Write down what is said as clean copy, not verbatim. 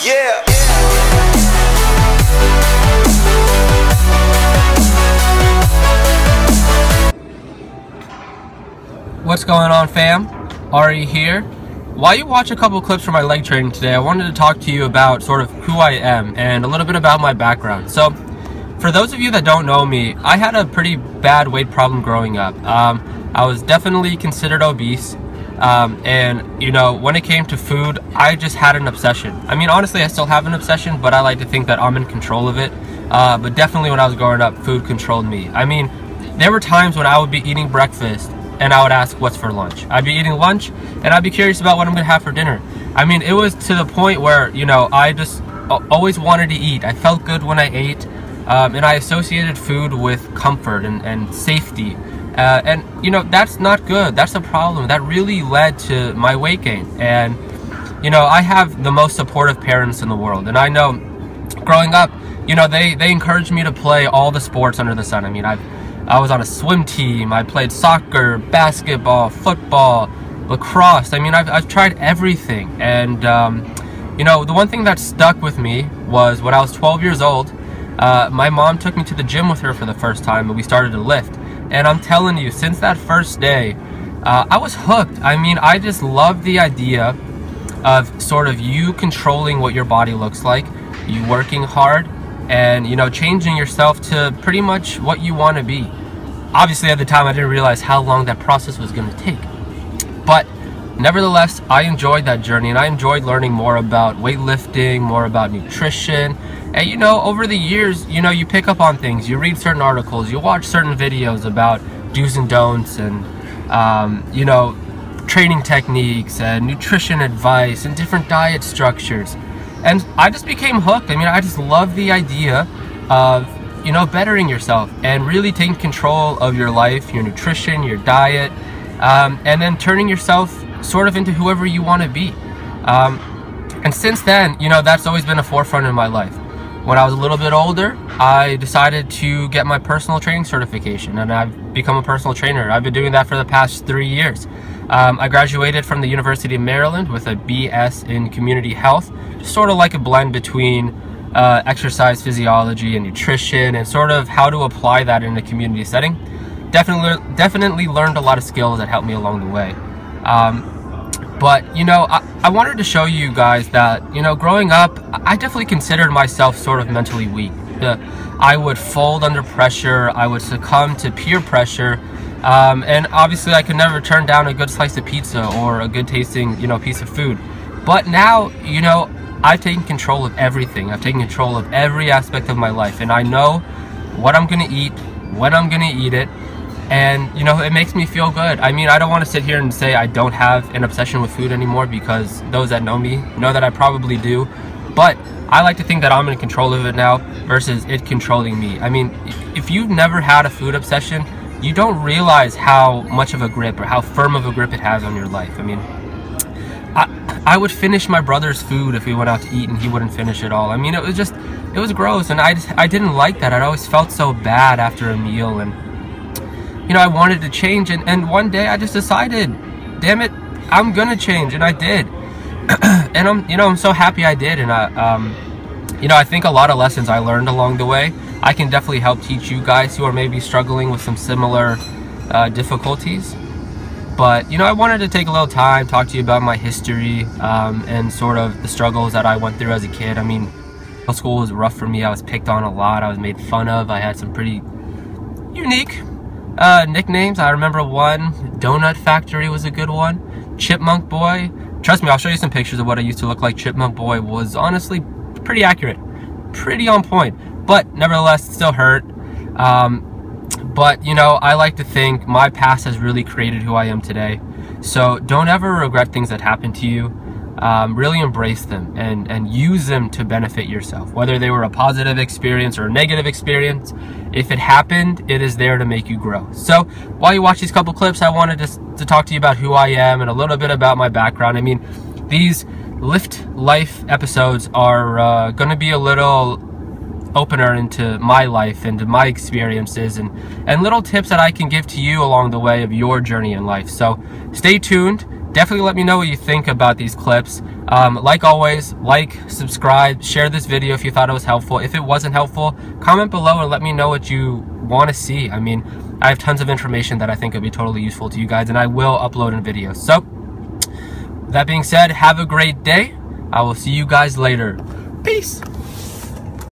Yeah. What's going on, fam? Ari here. While you watch a couple clips from my leg training today, I wanted to talk to you about sort of who I am and a little bit about my background. So, for those of you that don't know me, I had a pretty bad weight problem growing up. I was definitely considered obese. And you know, when it came to food, I just had an obsession. I mean, honestly, I still have an obsession, but I like to think that I'm in control of it. But definitely when I was growing up, food controlled me. I mean, there were times when I would be eating breakfast and I would ask what's for lunch. I'd be eating lunch and I'd be curious about what I'm gonna have for dinner. I mean, it was to the point where, you know, I just always wanted to eat. I felt good when I ate, and I associated food with comfort and safety. And you know, that's not good. That's a problem. That really led to my weight gain. And you know, I have the most supportive parents in the world, and I know growing up, you know, they encouraged me to play all the sports under the sun. I mean, I was on a swim team, I played soccer, basketball, football, lacrosse. I mean, I've tried everything. And you know, the one thing that stuck with me was when I was 12 years old, my mom took me to the gym with her for the first time and we started to lift. And I'm telling you, since that first day, I was hooked. I mean, I just love the idea of sort of you controlling what your body looks like, you working hard, and you know, changing yourself to pretty much what you want to be. Obviously, at the time, I didn't realize how long that process was going to take. But nevertheless, I enjoyed that journey, and I enjoyed learning more about weightlifting, more about nutrition. And you know, over the years, you know, you pick up on things, you read certain articles, you watch certain videos about do's and don'ts, and you know, training techniques and nutrition advice and different diet structures. And I just became hooked. I mean, I just love the idea of, you know, bettering yourself and really taking control of your life, your nutrition, your diet, and then turning yourself sort of into whoever you want to be. And since then, you know, that's always been a forefront in my life. When I was a little bit older, I decided to get my personal training certification, and I've become a personal trainer. I've been doing that for the past 3 years. I graduated from the University of Maryland with a BS in community health, just sort of like a blend between exercise physiology and nutrition, and sort of how to apply that in a community setting. Definitely learned a lot of skills that helped me along the way. But you know, I wanted to show you guys that, you know, growing up, I definitely considered myself sort of mentally weak. I would fold under pressure, I would succumb to peer pressure, and obviously I could never turn down a good slice of pizza or a good tasting, you know, piece of food. But now, you know, I've taken control of everything. I've taken control of every aspect of my life, and I know what I'm gonna eat, when I'm gonna eat it, and you know, it makes me feel good. I mean, I don't want to sit here and say I don't have an obsession with food anymore, because those that know me know that I probably do. But I like to think that I'm in control of it now versus it controlling me. I mean, if you've never had a food obsession, you don't realize how much of a grip or how firm of a grip it has on your life. I mean, I would finish my brother's food if we went out to eat and he wouldn't finish it all. I mean, it was gross, and I didn't like that. I always felt so bad after a meal, and you know, I wanted to change, and one day I just decided, damn it, I'm gonna change, and I did. And I'm so happy I did. And you know, I think a lot of lessons I learned along the way, I can definitely help teach you guys who are maybe struggling with some similar difficulties. But you know, I wanted to take a little time, talk to you about my history, and sort of the struggles that I went through as a kid. I mean, middle school was rough for me. I was picked on a lot, I was made fun of, I had some pretty unique nicknames. I remember one, Donut Factory was a good one, Chipmunk Boy. Trust me, I'll show you some pictures of what I used to look like. Chipmunk Boy was honestly pretty accurate, pretty on point, but nevertheless, it still hurt. But you know, I like to think my past has really created who I am today. So don't ever regret things that happen to you. Really embrace them and use them to benefit yourself, whether they were a positive experience or a negative experience. If it happened, it is there to make you grow. So while you watch these couple clips, I wanted to talk to you about who I am and a little bit about my background. I mean, these Lift Life episodes are going to be a little opener into my life, into my experiences, and little tips that I can give to you along the way of your journey in life. So stay tuned. definitely let me know what you think about these clips. Like always, like, subscribe, share this video if you thought it was helpful. If it wasn't helpful, comment below and let me know what you want to see. I mean, I have tons of information that I think would be totally useful to you guys, and I will upload in videos. So, that being said, have a great day. I will see you guys later. Peace.